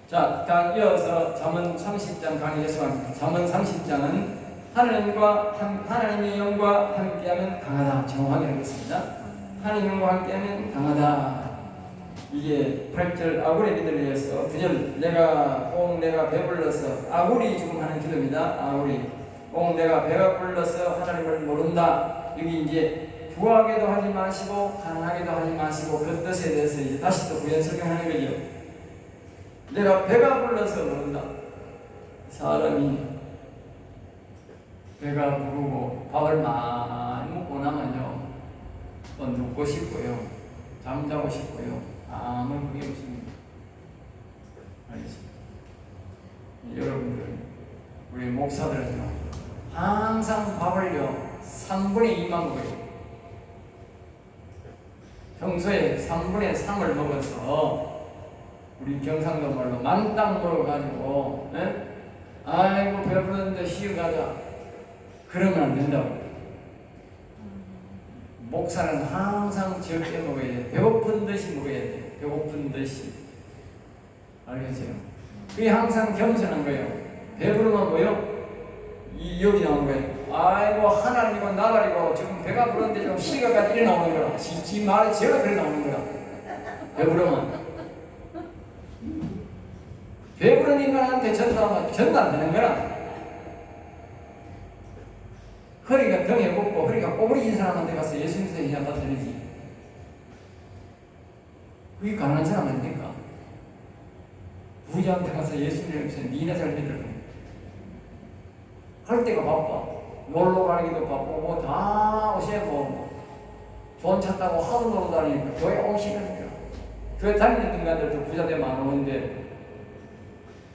자, 이어서 잠언 30장 강의했습니다. 잠언 30장은 하나님의 영과 함께하면 강하다. 정확하게 하겠습니다. 하나님의 영과 함께하면 강하다. 이게 8절 아구리 기도를 위해서 9절 내가 배불러서 아구리 지금 하는 기도입니다. 아구리 내가 배가 불러서 하나님을 모른다. 여기 이제 부하게도 하지 마시고 가난하게도 하지 마시고 그 뜻에 대해서 이제 다시 또 구현 설명하는 거죠. 내가 배가 불러서 모른다. 사람이 배가 부르고 밥을 많이 먹고 나면요 또 눕고 싶고요 잠자고 싶고요 아무 그게 없습니다. 알겠습니다. 여러분들 우리 목사들은요 항상 밥을요 3분의 2만 먹어요. 평소에 3분의 3을 먹어서 우리 경상도 말로 만땅 먹어가지고 아이고 배부른데 쉬어가자 그러면 안 된다고. 목사는 항상 적게 먹어야 돼. 배고픈 듯이 먹어야 돼. 배고픈 듯이. 알겠어요? 그게 항상 겸손한 거예요. 배부르면 뭐요? 여기 나오는 거예요. 아이고 하나님이고 나발이고 지금 배가 부른데 좀 시가까지 이래 나오는 거라. 지 말에 제가 그래 나오는 거라. 배부르면. 배부른 인간한테 전도하면 전도 안 되는 거라. 허리가 등에 꽂고 허리가 꼬부리진 사람한테 가서 예수 믿어서 그냥 받아 들이지. 그게 가난한 사람 아닙니까? 부자한테 가서 예수 믿으면서 니나 잘 믿으라고. 할 때가 바빠. 놀러 가기도 바쁘고 뭐 다 오시고 돈 찾다고 하루 놀러 다니니까 교회 오시는 거야. 교회 다니는 인간들도 부자 되면 안 오는데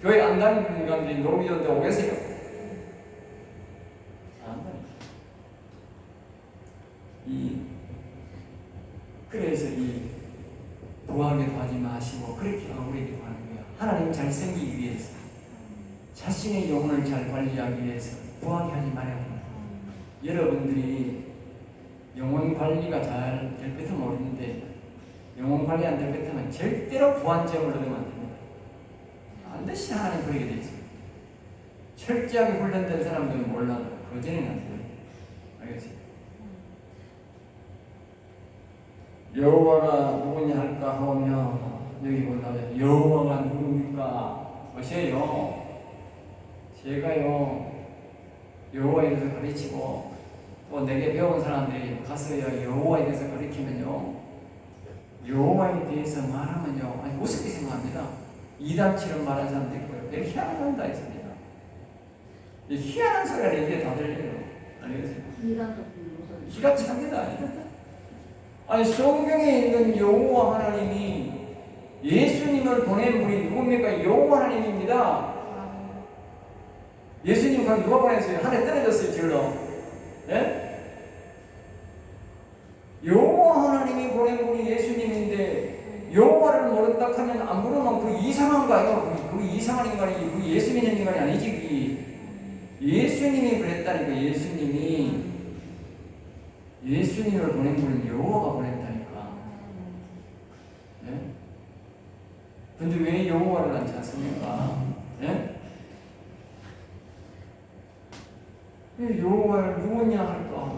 교회 안 다니는 인간들이 놀기 좋은데 오겠어요? 그래서 부하게도 하지 마시고 그렇게 아무리게도 하는 거야. 하나님 잘 생기기 위해서 자신의 영혼을 잘 관리하기 위해서 부하게 하지 말아야 합니다. 여러분들이 영혼 관리가 잘 될 것은 모르는데 영혼 관리 안 될 것이면 절대로 부한점을 얻으면 안 됩니다. 반드시 하나님 그러게 돼 있어요. 철저하게 훈련된 사람들은 몰라도 그전에는 안 돼요. 알겠어요? 여호와가 누구냐 할까 하면 여기 보면 여호와가 누굽니까? 보세요. 제가요 여호와에 대해서 가르치고 또 내게 배운 사람들이 가서요 여호와에 대해서 가르치면요 여호와에 대해서 말하면요 아니 우습게 생각합니다. 이단처럼 말하는 사람도 있고요. 되게 희한한 사람도 있습니다. 이 희한한 소리가 이게 다 들려요. 아니겠어요? 기가 찹니다. 아니 성경에 있는 여호와 하나님이 예수님을 보낸 분이 누굽니까? 여호와 하나님입니다. 예수님 그럼 누가 보냈어요? 하늘에 떨어졌어요 질러. 예? 여호와 하나님이 보낸 분이 예수님인데 여호와를 모른다 하면 안 부르면 그 이상한 거예요. 그 이상한 인간이 그 예수 믿는 인간이 아니지. 예수님이 그랬다니까. 예수님을 보낸 분은 여호와가 보냈다니까. 예? 근데 왜 여호와를 하지 않습니까? 예? 왜 여호와를 누구냐 할까?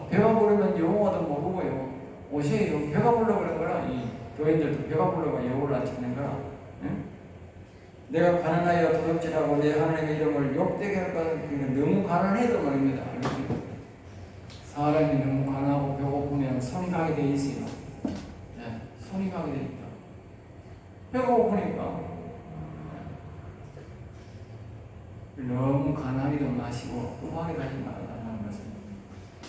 배가 부르면 여호와도 모르고요. 오세요. 배가 불러 그런 거라. 이 교인들도 배가 불러가 여호와를 안 찾는 거라. 예? 내가 가난하여 도둑질하고 내 하나님의 이름을 욕되게 할까? 너무 가난해도 말입니다. 알겠죠? 사람이 너무 가난하고 배고프면 손이 가게 돼 있어요. 네, 손이 가게 돼 있다. 배가 고프니까 너무 가난하기도 마시고 후하게 가지 말라는 것은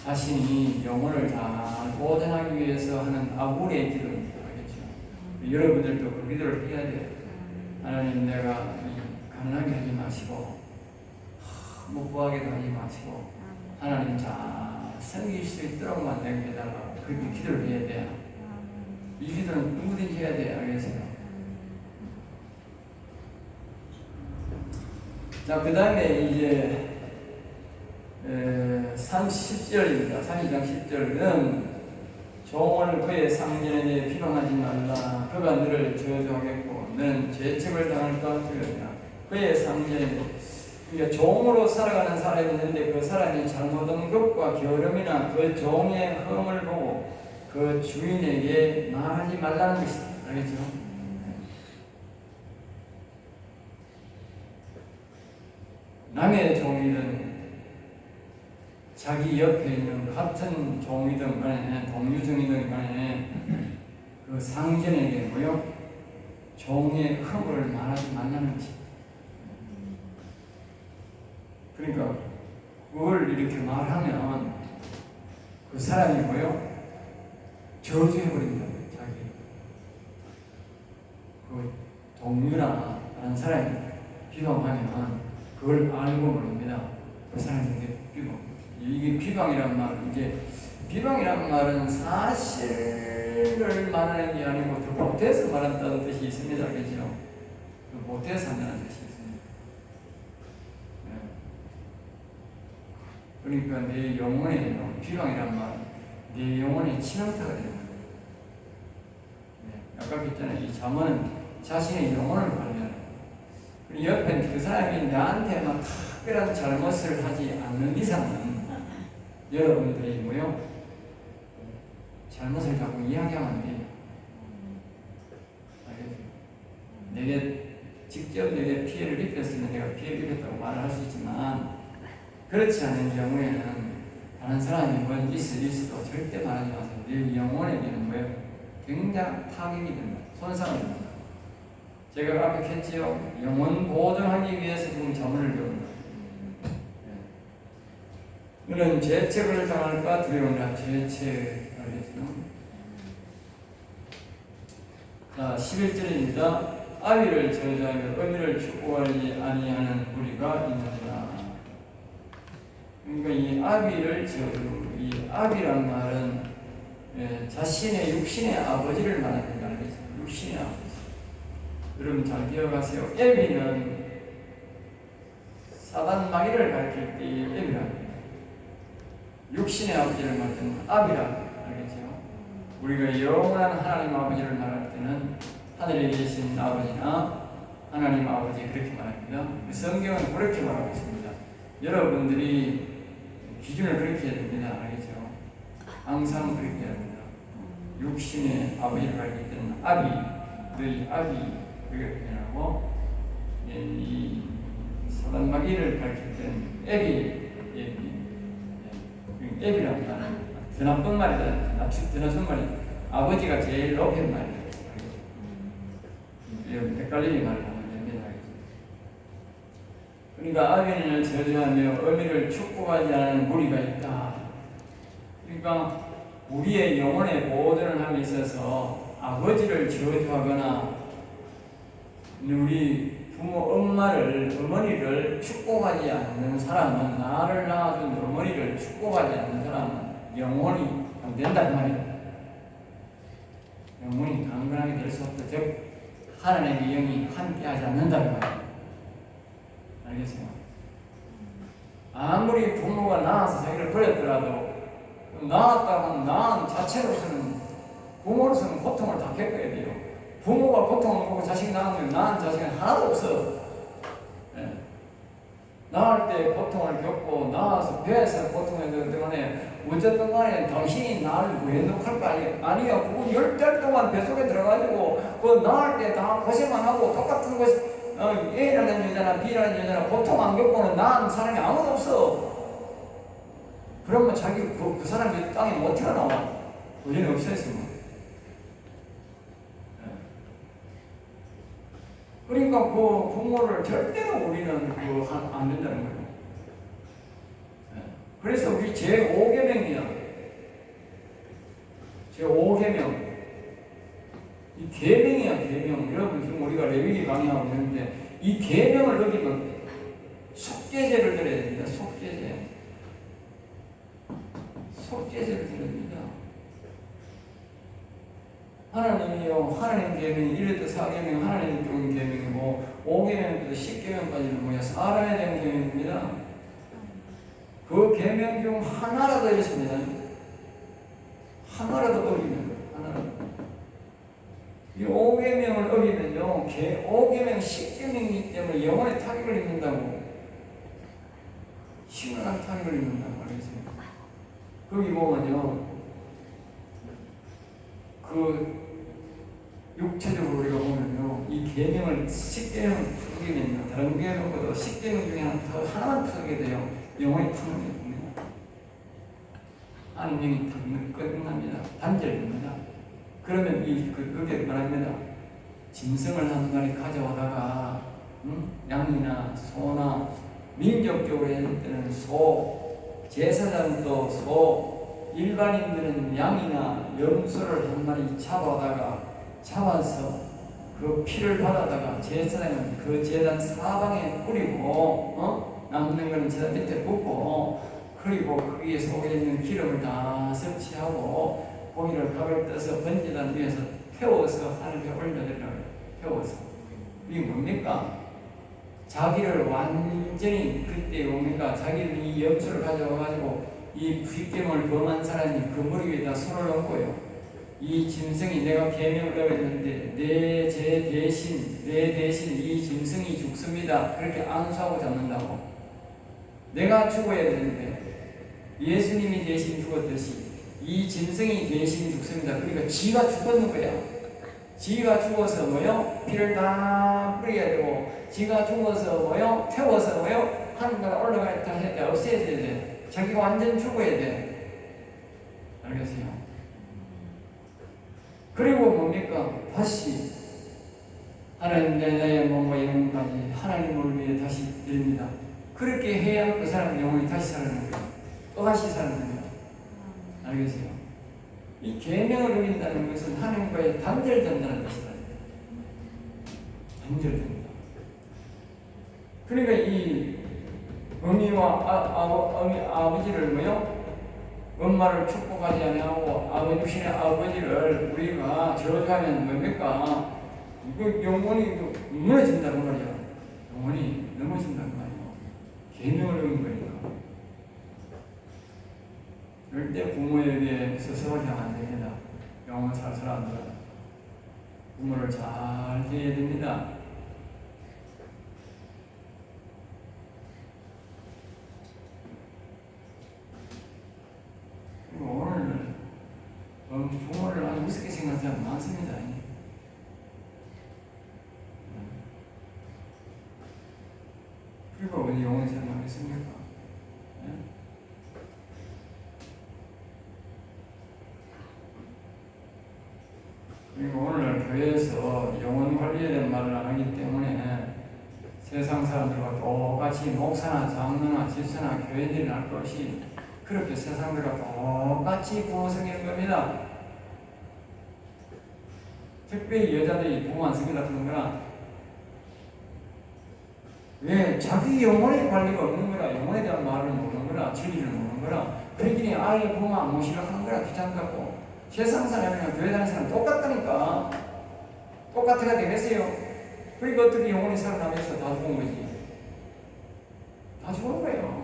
자신이 영혼을 잘 보존하기 위해서 하는 아구리의 기도입니다. 알겠죠? 여러분들도 그 기도를 해야 돼요. 하나님 내가 가난하게 하지 마시고 무부하게도 하지 마시고 하나님 잘 섬길 수 있도록만 내게 해달라고 그렇게 기도를 해야 돼요. 이 기도는 누구든지 해야 돼요. 알겠어요? 자, 그 다음에 이제 30절입니다. 32장 10절은 종을 그의 상전에 비방하지 말라. 그가 너를 저주하겠고 너는 죄책을 당할까 두려우냐. 그의 상전이 그러니까 종으로 살아가는 사람이 있는데 그 사람이 잘못한 것과 게으름이나 그 종의 흠을 보고 그 주인에게 말하지 말라는 것이다. 알겠죠? 남의 종이든 자기 옆에 있는 같은 종이든 간에 동류종이든 간에 그 상전에게 뭐요? 종의 흠을 말하지 말라는 것이다. 그러니까 그걸 이렇게 말하면 그 사람이 뭐요? 저주해버린다. 자기 그 동료나 다른 사람이 비방하면 그걸 알고 모릅니다. 그 사람에게 비방. 이게 비방이란 말은 이제 비방이란 말은 사실을 말하는 게 아니고 더 못해서 말한다는 뜻이 있습니다. 그렇죠? 더 못해서 한다는 뜻이 있습니다. 그러니까 내 영혼에 비방이란 말, 내 영혼에 치명타가 되는 거예요. 아까 했잖아요. 이 잠언은 자신의 영혼을 관리하는. 그리고 옆에 그 사람이 나한테 막 특별한 잘못을 하지 않는 이상은 여러분들이 뭐요? 잘못을 자꾸 이야기하면 안 돼요. 알겠죠? 내게 직접 내게 피해를 입혔으면 내가 피해를 입혔다고 말을 할 수 있지만 그렇지 않은 경우에는 다른 사람이 뭔 짓을 있어도 절대 말하지 마세요. 내 영혼에게는 뭐예요? 굉장히 타격이 됩니다. 손상이 됩니다. 제가 앞에 했지요. 영혼 보존하기 위해서 지금 자문을 배웁니다. 너는 죄책을 당할까 두려우냐. 죄책 알겠죠? 자, 11절입니다. 아비를 저주하며 의미를 축복하지 아니하는 무리가 있느니라. 그러니까 이 아비를 저주, 이 아비란 말은 자신의 육신의 아버지를 말합니다. 알겠죠? 육신의 아버지. 여러분 잘 기억하세요. 에비는 사단 마귀를 가르칠 때 에비랍니다. 육신의 아버지를 말할 때는 아비라. 알겠죠? 우리가 영원한 하나님 아버지를 말할 때는 하늘에 계신 아버지나 하나님 아버지 그렇게 말합니다. 성경은 그렇게 말하고 있습니다. 여러분들이 기준을 그렇게 해야 됩니다. 알겠죠? 항상 그렇게 해야 됩니다. 육신의 아버지를 가르칠 때는 아비, 너희 아비 그렇게 표현하고 이 사단 마귀를 가르칠 때는 에비란 말은 더 나쁜 말이다. 더 나쁜 말이 아버지가 제일 높은 말이에요. 헷갈리게 말을 하면 됩니다. 그러니까 아비를 저주하며 의미를 축복하지 않는 무리가 있다. 그러니까 우리의 영혼의 보존을 함에 있어서 아버지를 저주하거나 우리 부모 어머니를 축복하지 않는 사람은, 나를 낳아준 어머니를 축복하지 않는 사람은 영혼이 안 된단 말이에요. 영혼이 강건하게 될 수 없다. 즉 하나님의 영이 함께하지 않는다는 말이에요. 알겠어요? 아무리 부모가 낳아서 자기를 버렸더라도 낳았다고 낳은 자체로서는 부모로서는 고통을 다 겪어야 돼요. 부모가 고통을 보고 자식이 낳으면 낳은 자식은 하나도 없어. 낳을 때 고통을 겪고 낳아서 배에서 고통을 겪기 때문에 어쨌든 간에 당신이 나를 구해놓을 거 아니에요. 그거 10달 동안 뱃속에 들어가지고 그 낳을 때 다 고생만 하고 똑같은 것이 A라는 여자나 B라는 여자나 고통 안 겪고는 낳은 사람이 아무도 없어. 그러면 자기 그 사람이 땅에 못 튀어나와. 의견이 없어졌으면. 그러니까 그 부모를 절대로 우리는 안 된다는 거예요. 그래서 우리 제5계명이야. 제5계명. 이 계명이야, 계명. 여러분 지금 우리가 레위기 강의하고 있는데 이 계명을 어기면 속죄제를 드려야 됩니다. 속죄제. 속죄제를 드립니다. 하나님이요, 하나님 계명이 1부터 4계명, 하나님 쪽 계명이고 5계명부터 10계명까지는 뭐야? 사람에 대한 계명입니다. 그 계명 중 하나라도 있습니다. 하나라도 어기면 하나라도. 이 5계명을 어기면요, 5계명 10계명이기 때문에 영혼의 타격을 입는다고. 심각한 타격을 입는다고 말했어요. 거기 보면요, 그 육체적으로 우리가 보면요, 이 계명을 10계명 어기면요, 다른 계명보다 10계명 중에 하나만 타게 돼요. 영혼의 타격이 됩니다. 하나님이 타격을 끝납니다. 단절됩니다. 그러면 그게 말합니다. 짐승을 한 마리 가져오다가 양이나 소나 민족적으로 했을 때는 소, 제사장도 소, 일반인들은 양이나 염소를 한 마리 잡아서 그 피를 받아다가 제사장은 그 제단 사방에 뿌리고 남는 것은 제단 밑에 붓고 그리고 거기에 속에 있는 기름을 다 섭취하고 고기를 밥을 떠서 번제단 위에서 태워서 하늘에 올려드리라고요. 태워서. 이게 뭡니까? 자기를 완전히 그때 뭡니까? 자기를 이 염소를 가져와가지고 이 불계명을 범한 사람이 그 머리 위에다 손을 얹고요. 이 짐승이 내가 계명을 어겼는데 내 대신 이 짐승이 죽습니다. 그렇게 안수하고 잡는다고. 내가 죽어야 되는데 예수님이 대신 죽었듯이 이 짐승이 대신 죽습니다. 그러니까 지가 죽었는 거야. 지가 죽어서 뭐요? 피를 다 뿌려야 되고, 지가 죽어서 뭐요? 태워서 뭐요? 하늘나라 올라갈 때 없애야 돼. 자기가 완전 죽어야 돼. 알겠어요? 그리고 뭡니까? 다시 하나님 내 나의 몸과 영혼까지 하나님을 위해 다시 드립니다. 그렇게 해야 그 사람 영혼이 다시 살아나는 거예요. 또 다시 살아나는 거예요. 알겠어요? 이 계명을 어긴다는 것은 하나님과의 단절된다는 것이다. 단절된다. 그러니까 이 어미와 아버지를 뭐요? 엄마를 축복하지 아니하고 아버지의 아버지를 우리가 저주하면 뭡니까? 이거 영혼이 무너진다는 말이야. 영혼이 넘어진다는 말이야. 계명을 어긴 거니까. 절대 부모에게 스스로 하면 안 됩니다. 영혼 살 사람들은 부모를 잘 대해야 됩니다. 그리고 오늘 부모를 아주 우습게 생각하는 사람 많습니다. 그리고 어디 영혼이 생각하겠습니까? 그리고 오늘 교회에서 영혼 관리에 대한 말을 안 하기 때문에 세상 사람들과 똑같이 목사나 장로나 집사나 교회들이 할 것 없이 그렇게 세상들과 똑같이 부모 섬기는 겁니다. 특별히 여자들이 부모 안 섬긴다 그런 거라. 왜? 자기 영혼의 관리가 없는 거라. 영혼에 대한 말을 모르는 거라. 진리를 모르는 거라. 그러니 아예 부모 안 모시려고 하는 거라. 귀찮다고. 세상 사람이랑 교회 다니는 사람 똑같다니까. 똑같아가 되겠어요. 그러니까 어떻게 영혼이 살아나면서 다 죽은 거지. 다 죽은 거예요.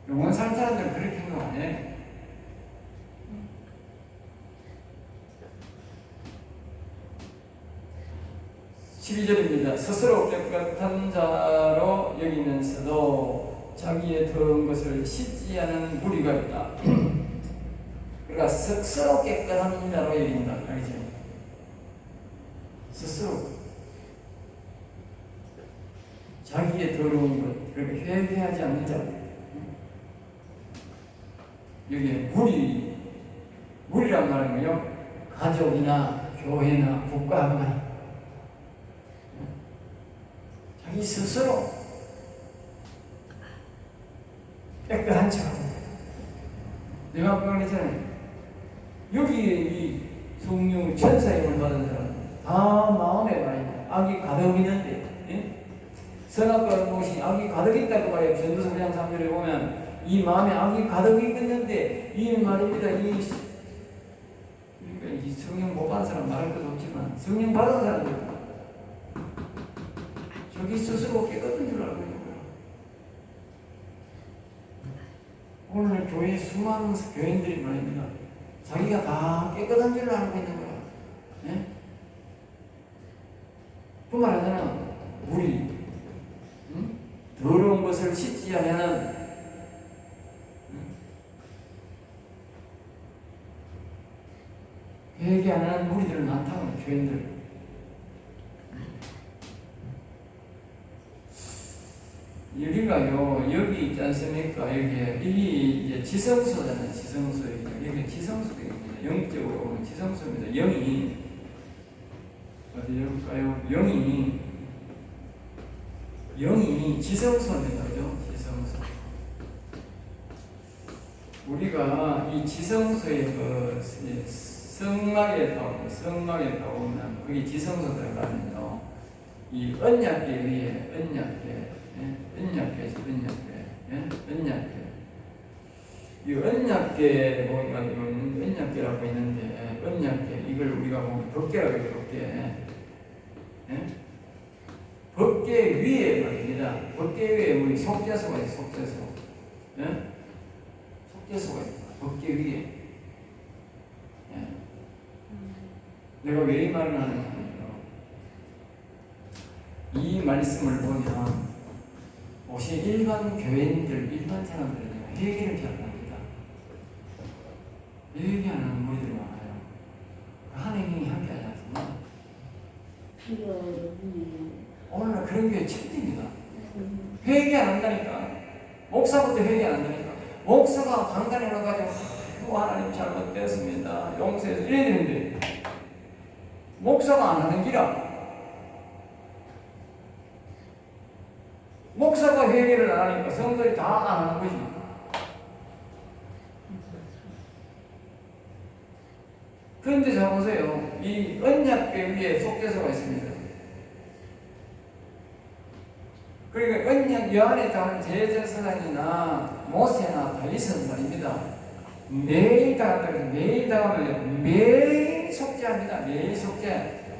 영혼 사는 사람들은 그렇게 행동 안 해. (12절입니다) 스스로 깨끗한 자로 여기면서도 자기의 더러운 것을 씻지 않은 무리가 있다. 그러니까 스스로 깨끗한 자로 여긴다. 알죠? 스스로 자기의 더러운 것, 그렇게 회개하지 않는 자. 여기에 무리란 말은 뭐요? 가족이나 교회나 국가가 자기 스스로 깨끗한 척. 내가 아까 그랬잖아요. 여기에 이 성령 천사의 힘을 받은 사람 다 마음에 와 있다. 악이 가득 있는데, 예? 선악과를 보시 악이 가득 있다고 말해요. 전도서 5장 3절에 보면 이 마음에 악이 가득 있는데 이 말입니다. 이 성령 못 받은 사람 말할 것도 없지만 성령 받은 사람들 저기 스스로 깨끗한 줄 알고 있는 거야. 오늘 교회 수많은 교인들이 말입니다. 자기가 다 깨끗한 줄 알고 있는 거야. 예? 물이 더러운 것을 씻지 않으면 회개 안 하는 무리들 많다고 교인들. 여기가요, 여기 있지 않습니까? 여기에, 여기 이제 지성소잖아요. 지성소. 여기 지성소입니다. 영적으로 보면 지성소입니다. 영이, 어디 열까요? 영이 지성소입니다. 그죠? 지성소. 우리가 이 지성소에 그 성막에 가보면, 그게 지성소 들어가면요. 이 언약궤 위에, 언약궤. 이 언약궤 보니까 이건 언약궤라고 있는데 언약궤 이걸 우리가 보면 법궤라고 해요. 법궤 위에 말입니다. 법궤 위에 우리 속죄소가 있어요. 속죄소가 있어요. 법궤 위에. 내가 왜 이 말을 하느냐면요. 이 말씀을 보면 혹시 일반 교인들, 일반 사람들은 회개를 잘 합니다. 회개하는 무리들이 많아요. 하나님이 함께 하지 않습니까? 오늘날 그런 게 천지입니다. 회개 안 한다니까. 목사부터 회개 안 한다니까. 목사가 강단에 올라가지고 하나님 잘못되었습니다. 용서해서 이래야 되는데 목사가 안 하는 기라. 목사가 회개를 안 하니까 성도들이 다 안 하는 거지. 그런데 자 보세요. 이 언약궤 위에 속죄소가 있습니다. 그러니까 언약 여 안에 다른 제사장이나 모세나 다윗은 말입니다. 매일 당하면 매일 속죄합니다. 매일 속죄.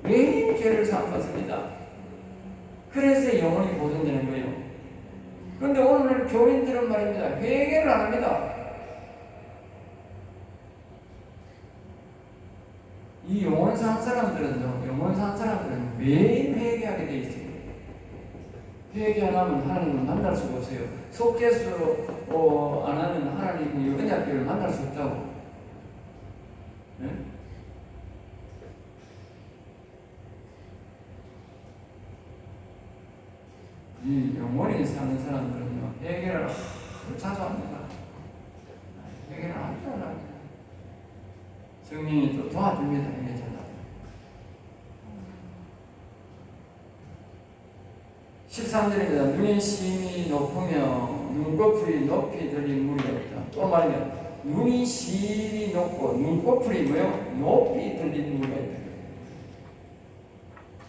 매일 죄를 사함받습니다. 그래서 영혼이 보존되는 거예요. 그런데 오늘 교인들은 말입니다. 회개를 안 합니다. 이 영혼 산 사람들은 매일 회개하게 돼 있어요. 회개 안 하면 하나님을 만날 수가 없어요. 속죄수 안 하면 하나님의 언약궤를 만날 수 없다고. 네? 이 영원히 사는 사람들은요, 회개를 아주 자주 합니다. 회개를 아주 자주 합니다. 성령이 또 도와줍니다. 회개 잘하고. 13절입니다. 눈이 심히 높으며 눈꺼풀이 높이 들린 무리가 있다. 또 말하면 눈이 심히 높고 눈꺼풀이 뭐요? 높이 들린 무리가 있다.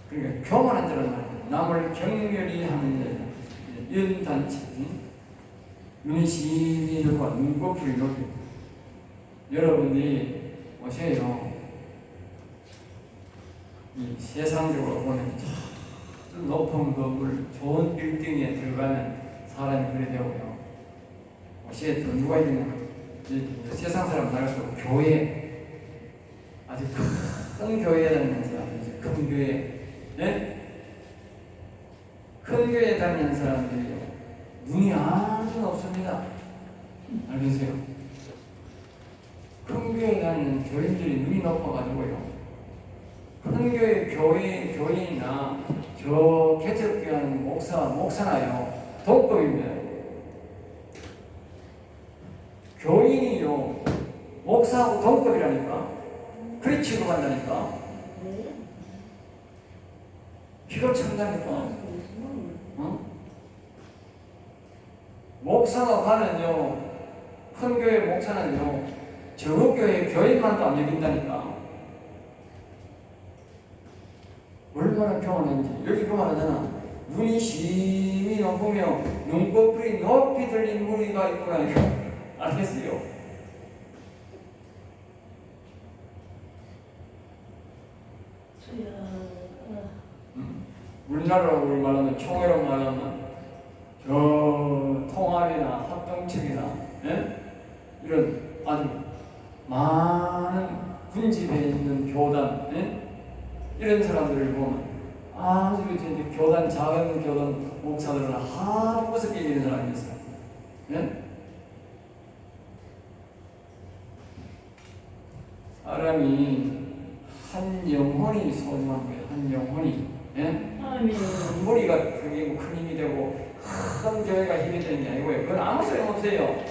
그러니까 교만한 자란 말이에요. 남을 경멸히 하는 자, 연단체, 눈이 심히 높고 눈꺼풀이 높이. 여러분들이 오세요. 이 세상적으로 보면 높은 건물, 좋은 빌딩에 들어가는 사람이 그래 되고요. 오시에 또 누가 있느냐? 세상 사람 나가서 교회, 아주 큰 교회에 다니는 사람들, 큰 교회, 네? 큰 교회에 다니는 사람들이요. 눈이 아주 높습니다. 알겠어요? 큰 교회에 다니는 교인들이 눈이 높아가지고요. 큰 교인이나 저 개척교회하는 목사나요. 동급입니다. 교인이요. 목사하고 동급이라니까. 그리 취급한다니까. 기가 찬다니까. 목사가 가면요, 큰 교회 목사는요, 저 교회 교인만도 안 여긴다니까. 얼마나 교만한지. 여기 교만하잖아. 눈이 심히 높으며 눈꺼풀이 높이 들린 무리가 있구나. 알겠어요? 우리나라로 말하면 총회로 말하면 저 통합이나 합동측이나 이런 아주 많은 군집에 있는 교단 이런 사람들을 보면 아주 이제 교단, 작은 교단 목사들은 아주 무섭게 여기는 사람이 있어요. 예? 사람이 한 영혼이 소중한 거예요. 한 영혼이. 예? 큰 머리가 그게 큰 힘이 되고 큰 교회가 힘이 되는 게 아니고요. 그건 아무 소용 없어요.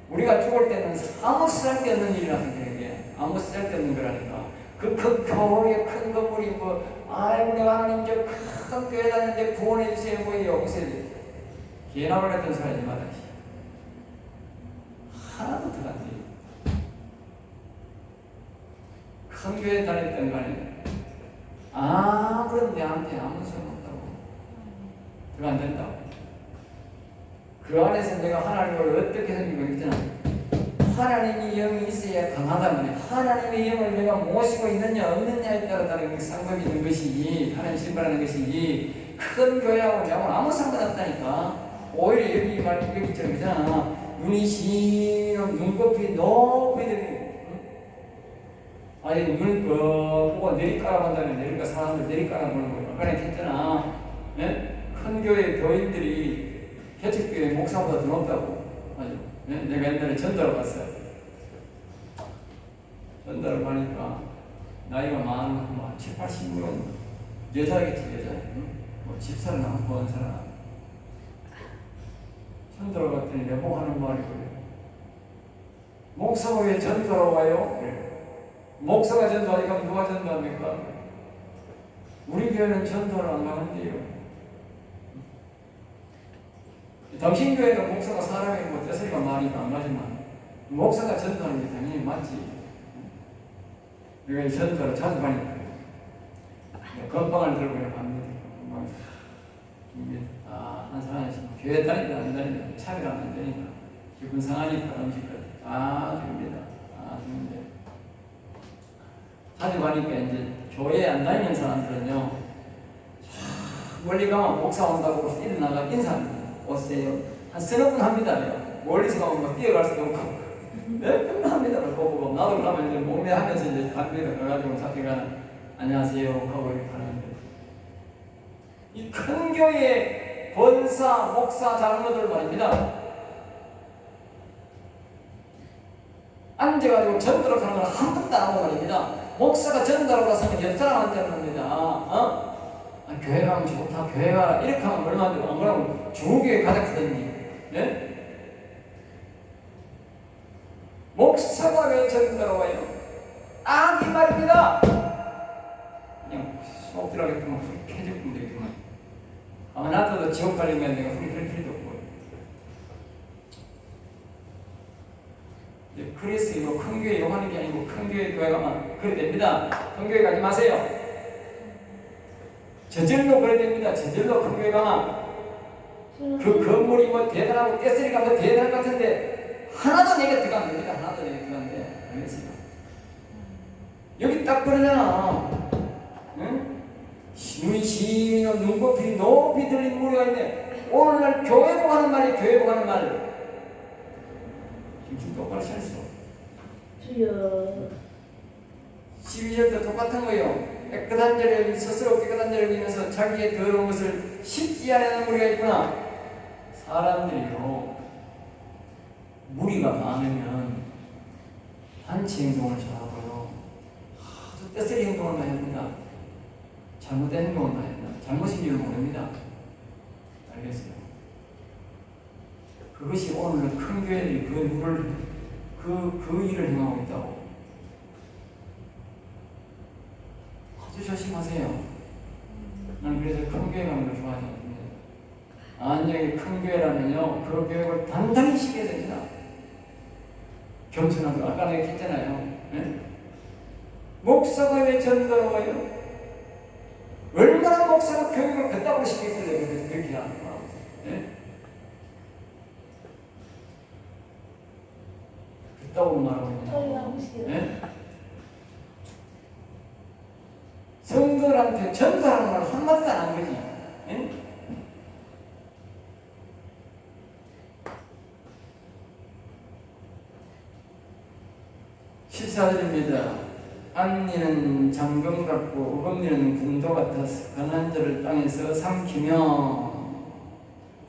우리가 죽을 때는 아무 쓸데없는 일이라는 게 이게 아무 쓸데없는 거라니까. 그 교회 큰 건물이 뭐 아이고 내가 하나님 저큰 교회 다니는데 구원해 주세요 뭐예요. 무슨 개나발 같은 소리 하지 마라. 하나도 들어간대. 큰 교회 다녔던 거 아니에요. 아무런 내한테 아무 소용없다고. 그거 안 된다고. 그 안에서 내가 하나님을 어떻게 섬기고 있잖아. 하나님의 영이 있어야 강하다면 하나님의 영을 내가 모시고 있느냐 없느냐에 따라 다른 상관이 있는 것이지 하나님 신발하는 것이지 큰 교회하고 내하고는 아무 상관없다니까. 오히려 여기 저기잖아. 눈이 시름 눈꺼풀이 높이 들리고 아니 눈을 보고 내리깔아 본다면 내리깔 사람들 내리깔아 보는 거예요. 아까 내가 했잖아. 예? 큰 교회 교인들이 개척교회 목사보다 더 높다고. 맞아. 예? 내가 옛날에 전도를 갔어요. 전도를 가니까 나이가 많은 뭐 7, 80년 여자겠지 여자. 응? 뭐 집사를 안고 한 사람. 전도를 갔더니 내보고 하는 말이 그래요. 목사가 왜 전도로 와요? 그래. 목사가 전도하니까 누가 전도합니까? 우리 교회는 전도를 안 가는데요. 당신 교회도 목사가 사람이 뭐 떼소리가 많으니까 안 가지만 목사가 전도하는 게 당연히 맞지. 우리가 전도를 자주 가니까 건빵을 들고 갑니다. 한 사람이 교회 다니든 안 다니든 차비가 안 되니까 기분 상하니까 음식을 줍니다. 주는데 자주 가니까 이제 교회 안 다니는 사람들은요 멀리 가면 목사 온다고 일어나가 인사합니다. 오세요. 한 서너 분 합니다. 멀리서 가면 막 뛰어갈 수도 없고 몇 분 합니다. 보고 나도 가면 이제 몸에 하면서 이제 갑니다. 그래가지고 자기가 안녕하세요 하고 이렇게 하는데 이 큰 교회 권사, 목사, 장로들 말입니다. 앉아가지고 전도를 하는 건 한 번도 안 하고 말입니다. 목사가 전도를 가서는 옆 사람한테는 합니다. 교회 가면 좋다, 교회 가라. 이렇게 하면 얼마나 되고, 안 그러면 중국교회 가자 하더니, 네? 목사가 왜 전도를 와요? 이 말입니다. 그냥 속 들어가겠구만, 훅 펴지면 되겠구만. 나도 지옥 가려면 내가 훅 펼 필요도 없고. 그래서 이거 큰 교회 욕하는 게 아니고 큰 교회 가면 그래 됩니다. 큰 교회 가지 마세요. 저절로 그래 됩니다. 저절로 큰 교회 가면 그 건물이 뭐 대단하고 떼쓰리가 뭐 대단한 것 같은데 하나도 내게 들어가면 됩니다. 하나도 내게 들어가는데 알겠습니다. 여기 딱 그러잖아. 응? 눈이 시면 눈꺼풀이 높이 들린 무리가 있네. 오늘날 교회 보고 하는 말이 교회 보고 하는 말 지금 똑바로 차렸어. 12절도 똑같은 거예요. 깨끗한 자리에 스스로 깨끗한 자리에 있면서 자기의 더러운 것을 씻지 않는 무리가 있구나. 사람들이요 무리가 많으면 한치 행동을 잘하고요 아주 떼쓰리 행동을 많이 합니다. 잘못된 행동을 많이 합니다. 잘못인 줄 모릅니다. 알겠어요? 그것이 오늘 큰 교회들이 그 일을 행하고 있다고. 아주 조심하세요. 난 그래서 큰 교회 가는 걸 좋아하지 않습니다. 안정이 큰 교회라면요, 그 교육을 단단히 시켜야 됩니다. 겸손하고, 아까 내가 했잖아요. 네? 목사가 왜 전도를 와요? 얼마나 목사가 교육을 그따구로 시켰길래 그렇게 하는 거야. 네? 그따구로 말하고 있냐? 네? 성도들한테 전도하는 말 한마디도 안 한 거지. 네? 14절입니다. 안니는 머리는 잠금 같고 어금니는 궁도 같아서 가난한 자를 땅에서 삼키며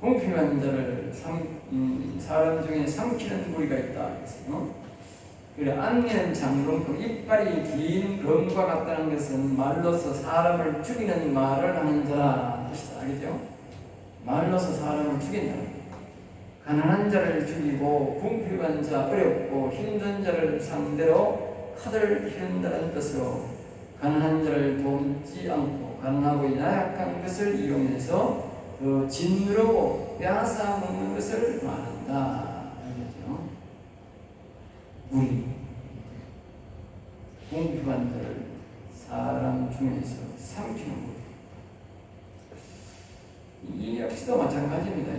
궁핍한 자를 사람 중에 삼키는 무리가 있다. 그래, 안니는 잠금, 그 이빨이 긴 검과 같다는 것은 말로서 사람을 죽이는 말을 하는 자라 뜻이다. 알겠죠? 말로서 사람을 죽인다. 가난한 자를 죽이고 궁핍한 자, 어렵고 힘든 자를 상대로 칼을 피운다는 뜻으로 가난한 자를 돕지 않고 가난하고 나약한 것을 이용해서 그 짓누르고 빼앗아 먹는 것을 말한다. 알겠죠? 무리, 궁핍한 자를 사람 중에서 삼키는 것. 이 역시도 마찬가지입니다.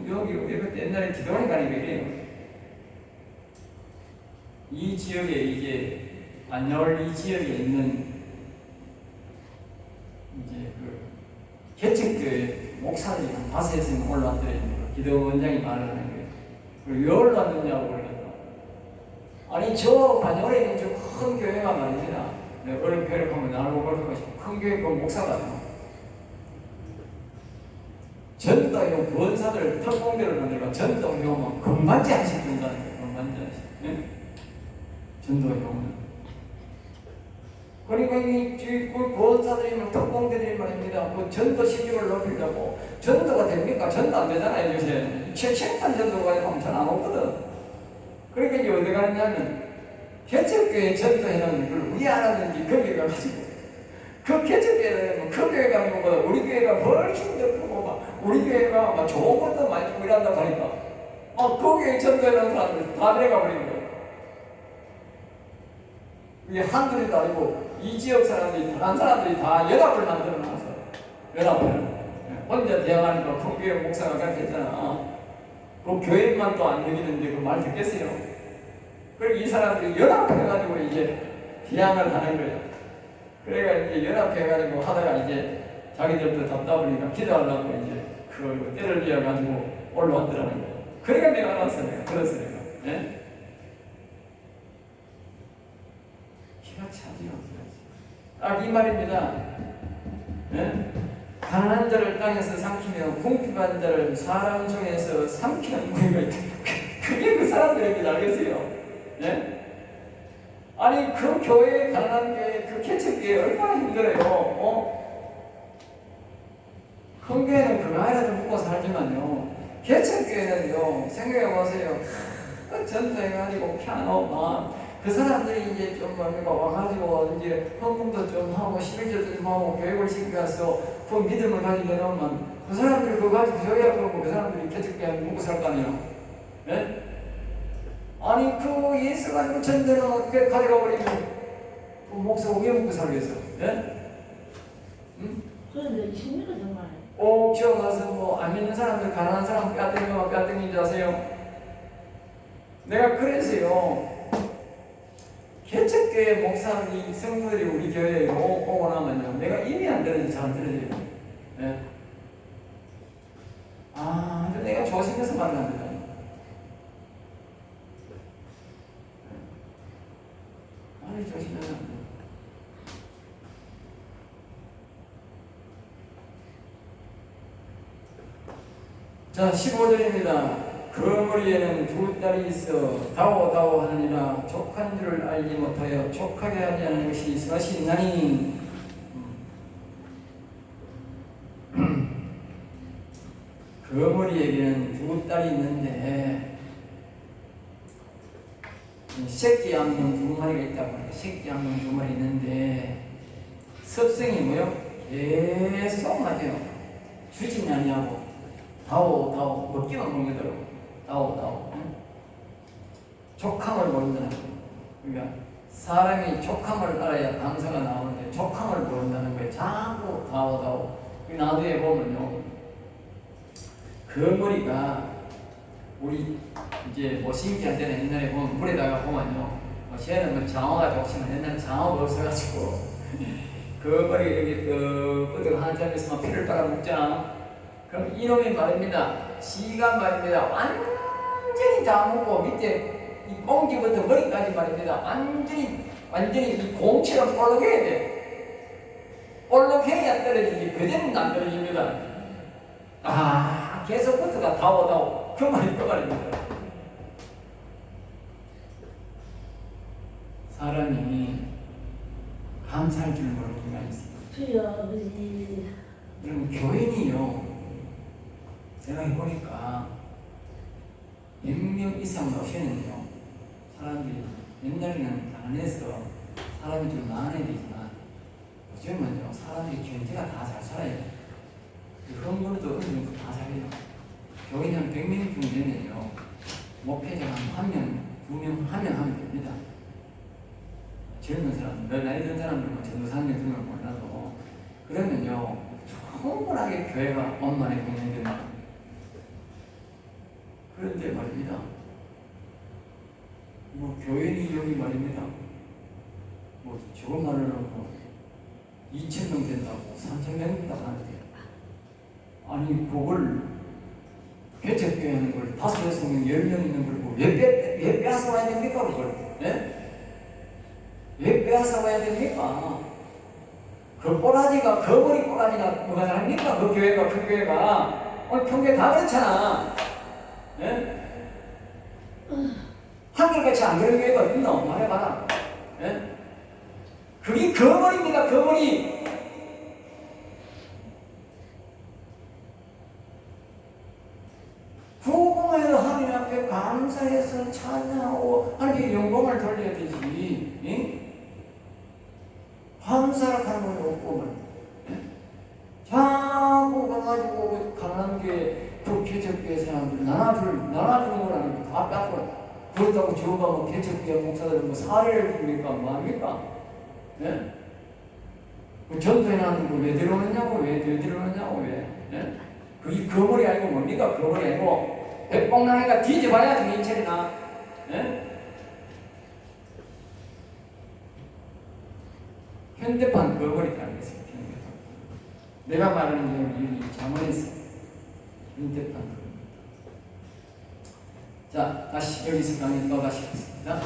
여기 옛날에 기도원에 가니까 이래요. 이 지역에 이제 안여울 이 지역에 있는 이제 그 개척교회 목사들이 한 5명 올라왔더니 기도원장이 말을 하는 거예요. 왜 올라왔느냐고 그러니까. 아니 저 안여울에 있는 저 큰 교회가 말입니다. 어느 교회를 가면 나를 보고 큰 교회 그 목사가요. 전도용 권사들 특공대를 만들고 전도용은 금반지 하나씩 준다는 거예요. 금반지 하나씩. 예? 전도용은. 그러니까 이 권사들이 특공대들이 말입니다. 그 전도 실력을 높이려고 전도가 됩니까? 전도 안 되잖아요. 요새 책책한 전도가 하면 잘 안 오거든. 그러니까 이제 어디 가느냐면 개척교회 전도해놓은 걸 우리 알았는지 거기 가가지고 그 개척교회는 그 교회 가는 것보다 우리 교회가 훨씬 더 크고 우리 교회가 막 좋은 것도 많이 주고 이란다고 하니까 그 교회 전도해놓은 사람들 다 내려가 버리는 거예요. 이게 한둘이도 아니고 이 지역 사람들이 다른 사람들이 다 연합을 만들어 놨어. 연합을 혼자 대항하니까 그 교회 목사가 그렇게 했잖아. 그 교회만 또 안 여기는데 그 말 듣겠어요? 그리고 이 사람들이 연합해가지고 이제 대항을 하는 거예요. 그래가 이제 연합해가지고 하다가 이제 자기들도 답답하니까 기도하려고 이제 그 때를 이어가지고 올라왔더라는 거예요. 그러니까 내가 알았어. 내가 그랬어. 내가. 예? 기가 차지요. 딱 이 말입니다. 예? 가난한 자를 땅에서 삼키며 궁핍한 자를 사람 중에서 삼키는 무리가 있다. 그게 그 사람들입니다. 알겠어요? 예? 아니 그 교회, 가난한 교회, 그 개척교회 얼마나 힘들어요. 큰 교회는 그 나이라도 먹고 살지만요, 개척교회는요, 생각해보세요. 전도해가지고 피아노 그 사람들이 이제 좀 와가지고 이제 헌금도 좀 하고 11절도 좀 하고 교육을 시켜서 그 믿음을 가지게 되면 그 사람들이 그거 가지고 저희야 그러고 그 사람들이 개척교회 먹고 살 거 아니에요. 예? 아니 그 예수 가지고 전도를 가져가 버리면 그 목사가 왜 먹고 살겠어? 예? 응? 그런데 심리가 정말 꼭 지어가서 뭐 안 믿는 사람들, 가난한 사람 빼앗기면 빼앗기는 줄 아세요? 내가 그래서요, 개척교회 목사들이 성도들이 우리 교회에 오고 나면요, 내가 이미 안 되는지 잘 들어줘요. 네. 내가 조심해서 만납니다. 아니 조심해서. 자, 15절입니다. 그 머리에는 두 딸이 있어 다오다오 하느니라 족한 줄을 알지 못하여 족하게 하지 않은 것이 서시 있나니. 그 머리에게는 두 딸이 있는데 새끼 암놈 두 마리가 있다고 해요. 새끼 암놈 두 마리 있는데 습성이 뭐요? 계속 맞아요. 주진 아니하고 다오 먹기만 먹는다고. 다오 족함을 모른다는 거예요. 그러니까 사람이 족함을 알아야 감사가 나오는데 족함을 모른다는 거예요. 자꾸 다오 나도에 보면요, 그 머리가 우리 이제 뭐 신기할 때는 옛날에 보면 물에다가 보면요, 쟤는 장어가 좋지만 옛날에 장어가 없어가지고 그 머리 여기 끄덕 하는 점에 있으면 피를 따라 먹잖아. 그럼 이놈이 말입니다. 지가 말입니다. 완전히 다 먹고 밑에 이 꽁지부터 머리까지 말입니다. 완전히 완전히 이 공처럼 볼록해야 돼. 볼록해야 떨어지지 그대로는 안 떨어집니다. 계속부터가 다오다오 그 말이 그 말입니다. 사람이 감사할 줄 모르는 게 있어요. 주여 아버지. 여러분 교인이요, 내가 해보니까 100명 이상 오시는요 사람들이 옛날에는 안에서 사람이 좀 많아야 되지만 요즘은요 사람들이 경제가 다 잘 살아요. 흥분도 어느 정도 다 살아요. 교인이 한 100명 정도 되면요 목회자가 한 명, 2명, 1명 하면 됩니다. 젊은 사람, 나이 든 사람들은 전도사님 등을 몰라도 그러면요 충분하게 교회가 원만히 공연된다. 그런데 말입니다. 뭐 교인이 여기 말입니다. 뭐 저것만으로 뭐 2,000명 된다고 3,000명 된다고 하는데 아니 그걸 개척교회 하는 걸 5, 6명, 10명 있는 걸 뭐 왜 빼앗아 와야 됩니까 그걸? 예? 왜 빼앗아 와야 됩니까? 그 꼬라지가 거머리 꼬라지가 뭐가 잘합니까? 그 교회가 그 교회가 오늘 평교회 다 그렇잖아. 예? 한결같이 안 그런 교회가 어딨노? 말해봐라. 예? 그게 거머리입니다. 거머리. 구공해서 하나님 앞에 감사해서 찬양하고 하나님께 영광을 돌려야 되지. 예? 감사를 하는 건 없고 자꾸 가가지고 강남교회 그 개척교회 사람들 나눠주는 건 아니고 다 뺏고 그렇다고 저가 뭐 개척교회 목사들 뭐 사례를 줍니까? 뭐합니까? 예? 그 전도해놨는 거 왜 들어오느냐고 왜 들어오느냐고 왜? 예? 그게 거머리 아니고 뭡니까? 거머리 아니고 백봉나니까 뒤집어야 정신 차리나? 예? 현대판 거머리라는 것이에요. 현대판. 내가 말하는 게 이 자문에서 현대판 거머리. 자, 다시 여기서 강의 또 다시 하겠습니다.